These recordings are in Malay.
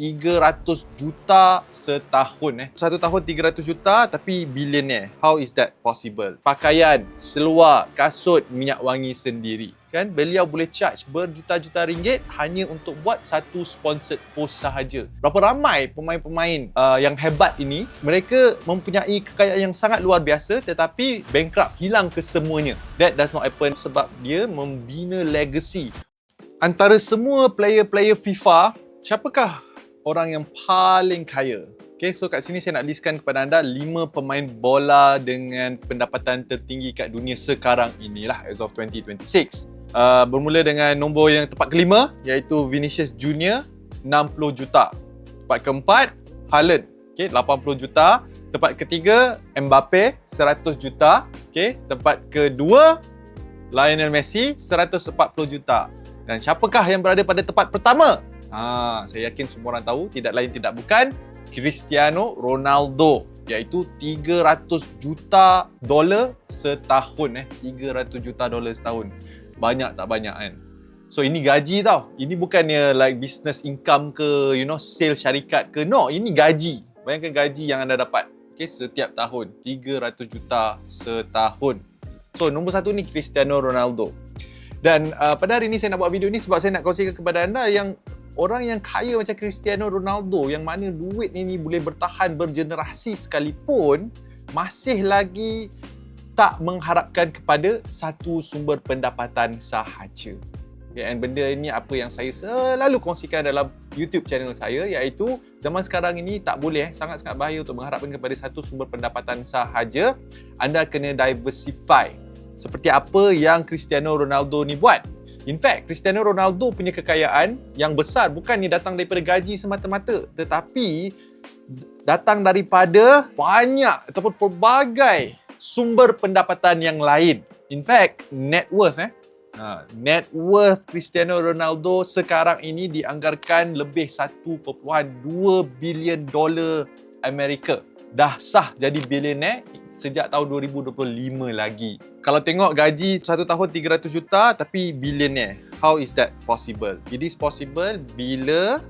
300 juta setahun. Satu tahun 300 juta tapi billionaire. How is that possible? Pakaian, seluar, kasut, minyak wangi sendiri. Kan beliau boleh charge berjuta-juta ringgit hanya untuk buat satu sponsored post sahaja. Berapa ramai pemain-pemain yang hebat ini, mereka mempunyai kekayaan yang sangat luar biasa tetapi bankrupt, hilang kesemuanya. That does not happen sebab dia membina legacy. Antara semua player-player FIFA, siapakah orang yang paling kaya? Okay, so kat sini saya nak listkan kepada anda 5 pemain bola dengan pendapatan tertinggi kat dunia sekarang inilah as of 2026. Bermula dengan nombor yang tempat kelima iaitu Vinicius Junior, 60 juta. Tempat keempat, Haaland, okay, 80 juta. Tempat ketiga, Mbappe, 100 juta. Okay, tempat kedua, Lionel Messi, 140 juta. Dan siapakah yang berada pada tempat pertama? Saya yakin semua orang tahu, tidak lain tidak bukan Cristiano Ronaldo, iaitu 300 juta dolar setahun. 300 juta dolar setahun. Banyak tak banyak kan? So ini gaji tau. Ini bukannya like business income ke, sale syarikat ke. No, ini gaji. Bayangkan gaji yang anda dapat. Okay, setiap tahun. 300 juta setahun. So nombor satu ni Cristiano Ronaldo. Dan pada hari ini saya nak buat video ni sebab saya nak kongsikan kepada anda yang orang yang kaya macam Cristiano Ronaldo yang mana duit ni boleh bertahan bergenerasi sekalipun masih lagi tak mengharapkan kepada satu sumber pendapatan sahaja. Okay, and benda ini apa yang saya selalu kongsikan dalam YouTube channel saya iaitu zaman sekarang ini tak boleh, sangat-sangat bahaya untuk mengharapkan kepada satu sumber pendapatan sahaja. Anda kena diversify. Seperti apa yang Cristiano Ronaldo ni buat. In fact, Cristiano Ronaldo punya kekayaan yang besar bukannya datang daripada gaji semata-mata, tetapi datang daripada banyak ataupun pelbagai sumber pendapatan yang lain. In fact, net worth Cristiano Ronaldo sekarang ini dianggarkan lebih 1.2 bilion dolar Amerika. Dah sah jadi billionaire sejak tahun 2025 lagi. Kalau tengok gaji satu tahun 300 juta tapi billionaire. How is that possible? It is possible bila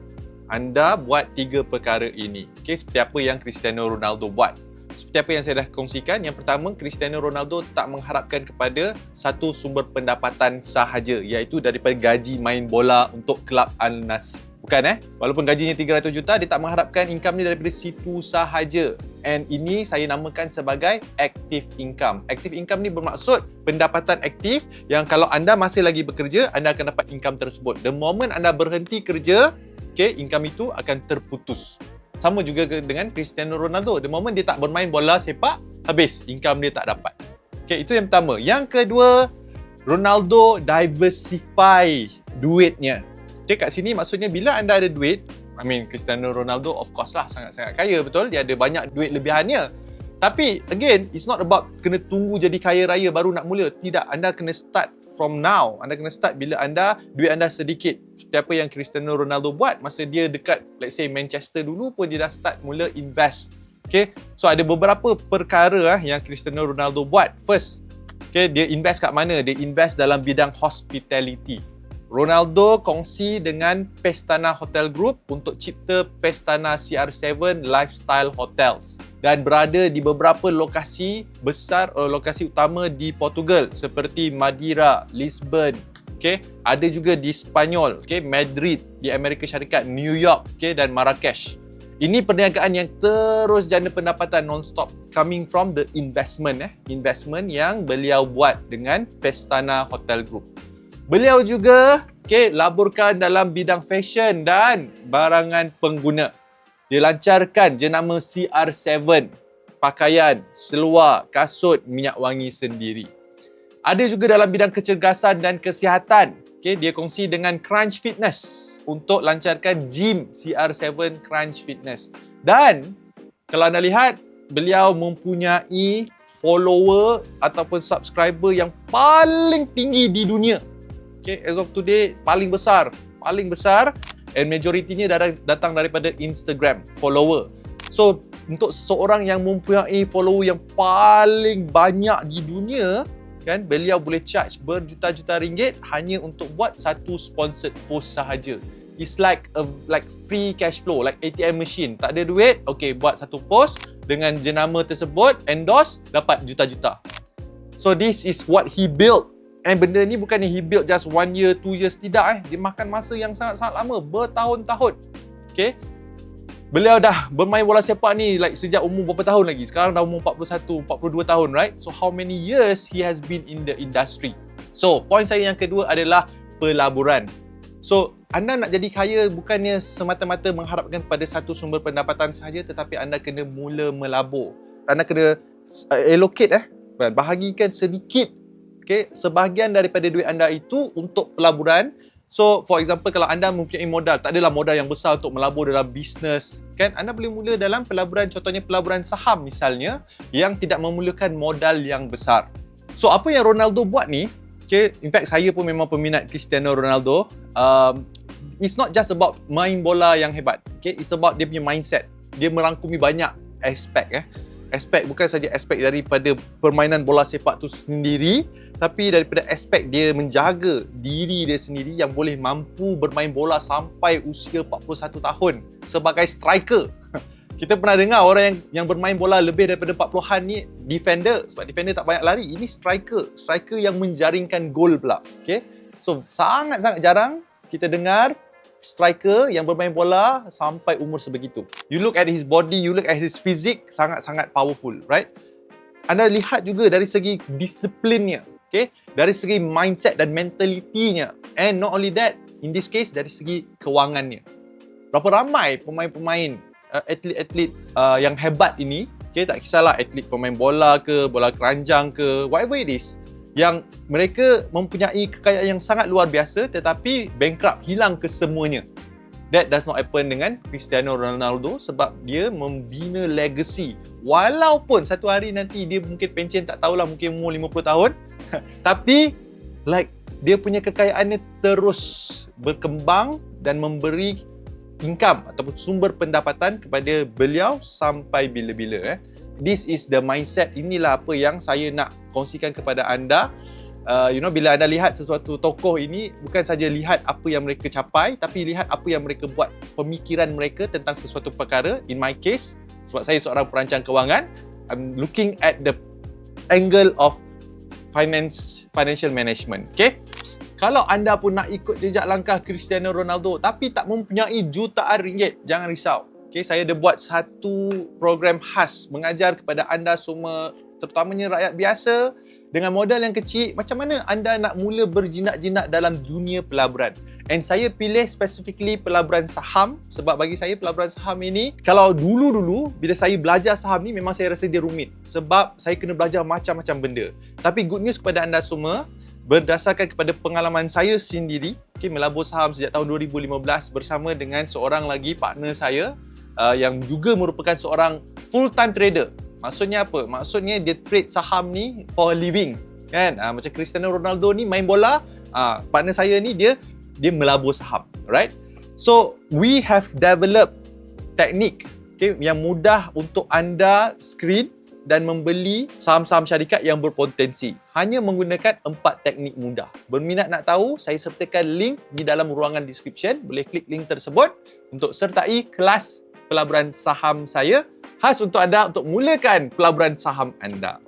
anda buat 3 perkara ini. Okay, seperti apa yang Cristiano Ronaldo buat. Seperti apa yang saya dah kongsikan. Yang pertama, Cristiano Ronaldo tak mengharapkan kepada satu sumber pendapatan sahaja iaitu daripada gaji main bola untuk kelab Al-Nassr. Bukan walaupun gajinya 300 juta, dia tak mengharapkan income ni daripada situ sahaja. And ini saya namakan sebagai active income. Active income ni bermaksud pendapatan aktif yang kalau anda masih lagi bekerja, anda akan dapat income tersebut. The moment anda berhenti kerja, okay, income itu akan terputus. Sama juga dengan Cristiano Ronaldo. The moment dia tak bermain bola sepak, habis, income dia tak dapat. Okay, itu yang pertama. Yang kedua, Ronaldo diversify duitnya. Okay, kat sini maksudnya bila anda ada duit, Cristiano Ronaldo of course lah sangat-sangat kaya, betul? Dia ada banyak duit lebihannya. Tapi again, it's not about kena tunggu jadi kaya raya baru nak mula. Tidak, anda kena start from now. Anda kena start bila duit anda sedikit. Seperti apa yang Cristiano Ronaldo buat masa dia dekat, let's say Manchester dulu pun dia dah start mula invest. Okay, so ada beberapa perkara yang Cristiano Ronaldo buat. First, okay, dia invest kat mana? Dia invest dalam bidang hospitality. Ronaldo kongsi dengan Pestana Hotel Group untuk cipta Pestana CR7 Lifestyle Hotels dan berada di beberapa lokasi besar, lokasi utama di Portugal seperti Madeira, Lisbon, okay? Ada juga di Spanyol, okay? Madrid, di Amerika Syarikat, New York, okay? Dan Marrakesh. Ini perniagaan yang terus jana pendapatan non-stop coming from the investment yang beliau buat dengan Pestana Hotel Group. Beliau juga laburkan dalam bidang fashion dan barangan pengguna. Dia lancarkan jenama CR7, pakaian, seluar, kasut, minyak wangi sendiri. Ada juga dalam bidang kecergasan dan kesihatan. Dia kongsi dengan Crunch Fitness untuk lancarkan gym CR7 Crunch Fitness. Dan kalau anda lihat, beliau mempunyai follower ataupun subscriber yang paling tinggi di dunia. Okay, as of today, paling besar and majoritinya datang daripada Instagram follower. So, untuk seseorang yang mempunyai follower yang paling banyak di dunia, kan, beliau boleh charge berjuta-juta ringgit hanya untuk buat satu sponsored post sahaja. It's like free cash flow, like ATM machine. Tak ada duit, okay, buat satu post dengan jenama tersebut, endorse, dapat juta-juta. So this is what he built. And benda ni bukan he built just 1 year, 2 years, tidak. Dia makan masa yang sangat-sangat lama, bertahun-tahun. Okay. Beliau dah bermain bola sepak ni like sejak umur berapa tahun lagi? Sekarang dah umur 41, 42 tahun, right? So how many years he has been in the industry? So, poin saya yang kedua adalah pelaburan. So, anda nak jadi kaya bukannya semata-mata mengharapkan pada satu sumber pendapatan sahaja, tetapi anda kena mula melabur. Anda kena allocate, bahagikan sedikit, okay, sebahagian daripada duit anda itu untuk pelaburan. So, for example, kalau anda mempunyai modal, tak adalah modal yang besar untuk melabur dalam bisnes, kan? Anda boleh mula dalam pelaburan, contohnya pelaburan saham misalnya, yang tidak memerlukan modal yang besar. So, apa yang Ronaldo buat ni, okay, in fact, saya pun memang peminat Cristiano Ronaldo. It's not just about main bola yang hebat, okay? It's about dia punya mindset. Dia merangkumi banyak aspek, aspek bukan saja aspek daripada permainan bola sepak tu sendiri, tapi daripada aspek dia menjaga diri dia sendiri yang boleh mampu bermain bola sampai usia 41 tahun sebagai striker. Kita pernah dengar orang yang bermain bola lebih daripada 40-an ni defender, sebab defender tak banyak lari. Ini striker yang menjaringkan gol pula. Okay? So sangat-sangat jarang kita dengar striker yang bermain bola sampai umur sebegitu. You look at his body, you look at his physique, sangat-sangat powerful, right? Anda lihat juga dari segi disiplinnya, okay? Dari segi mindset dan mentalitinya. And not only that, in this case, dari segi kewangannya. Berapa ramai pemain-pemain, atlet-atlet yang hebat ini, okay, tak kisahlah atlet pemain bola ke, bola keranjang ke, whatever it is, yang mereka mempunyai kekayaan yang sangat luar biasa tetapi bankrupt, hilang kesemuanya. That does not happen dengan Cristiano Ronaldo sebab dia membina legacy. Walaupun satu hari nanti dia mungkin pencen, tak tahulah, mungkin umur 50 tahun tapi like dia punya kekayaannya terus berkembang dan memberi income ataupun sumber pendapatan kepada beliau sampai bila-bila. This is the mindset. Inilah apa yang saya nak kongsikan kepada anda. Bila anda lihat sesuatu tokoh ini, bukan saja lihat apa yang mereka capai, tapi lihat apa yang mereka buat, pemikiran mereka tentang sesuatu perkara. In my case, sebab saya seorang perancang kewangan, I'm looking at the angle of financial management. Okay? Kalau anda pun nak ikut jejak langkah Cristiano Ronaldo tapi tak mempunyai jutaan ringgit, jangan risau. Okay, saya ada buat satu program khas mengajar kepada anda semua, terutamanya rakyat biasa dengan modal yang kecil, macam mana anda nak mula berjinak-jinak dalam dunia pelaburan. And saya pilih specifically pelaburan saham sebab bagi saya pelaburan saham ini, kalau dulu-dulu bila saya belajar saham ni memang saya rasa dia rumit sebab saya kena belajar macam-macam benda. Tapi good news kepada anda semua, berdasarkan kepada pengalaman saya sendiri, okay, melabur saham sejak tahun 2015 bersama dengan seorang lagi partner saya yang juga merupakan seorang full-time trader. Maksudnya apa? Maksudnya dia trade saham ni for a living, kan? Macam Cristiano Ronaldo ni main bola, partner saya ni dia melabur saham, right? So we have developed teknik, okay, yang mudah untuk anda screen dan membeli saham-saham syarikat yang berpotensi hanya menggunakan 4 teknik mudah. Berminat nak tahu, saya sertakan link di dalam ruangan description. Boleh klik link tersebut untuk sertai kelas pelaburan saham saya khas untuk anda untuk mulakan pelaburan saham anda.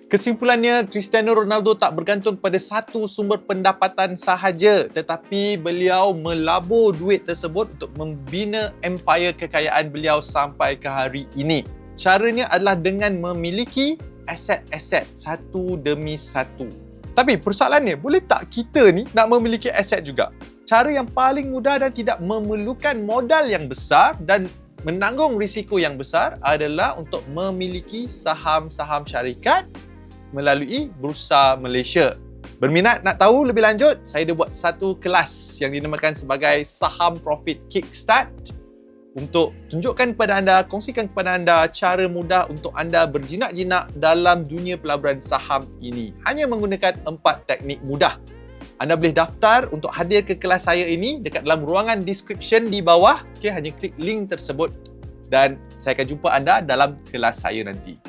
Kesimpulannya, Cristiano Ronaldo tak bergantung pada satu sumber pendapatan sahaja, tetapi beliau melabur duit tersebut untuk membina empire kekayaan beliau sampai ke hari ini. Caranya adalah dengan memiliki aset-aset satu demi satu. Tapi persoalannya, boleh tak kita ni nak memiliki aset juga? Cara yang paling mudah dan tidak memerlukan modal yang besar dan menanggung risiko yang besar adalah untuk memiliki saham-saham syarikat melalui Bursa Malaysia. Berminat nak tahu lebih lanjut? Saya ada buat satu kelas yang dinamakan sebagai Saham Profit Kickstart untuk tunjukkan kepada anda, kongsikan kepada anda cara mudah untuk anda berjinak-jinak dalam dunia pelaburan saham ini. Hanya menggunakan 4 teknik mudah. Anda boleh daftar untuk hadir ke kelas saya ini dekat dalam ruangan description di bawah. Okay, hanya klik link tersebut dan saya akan jumpa anda dalam kelas saya nanti.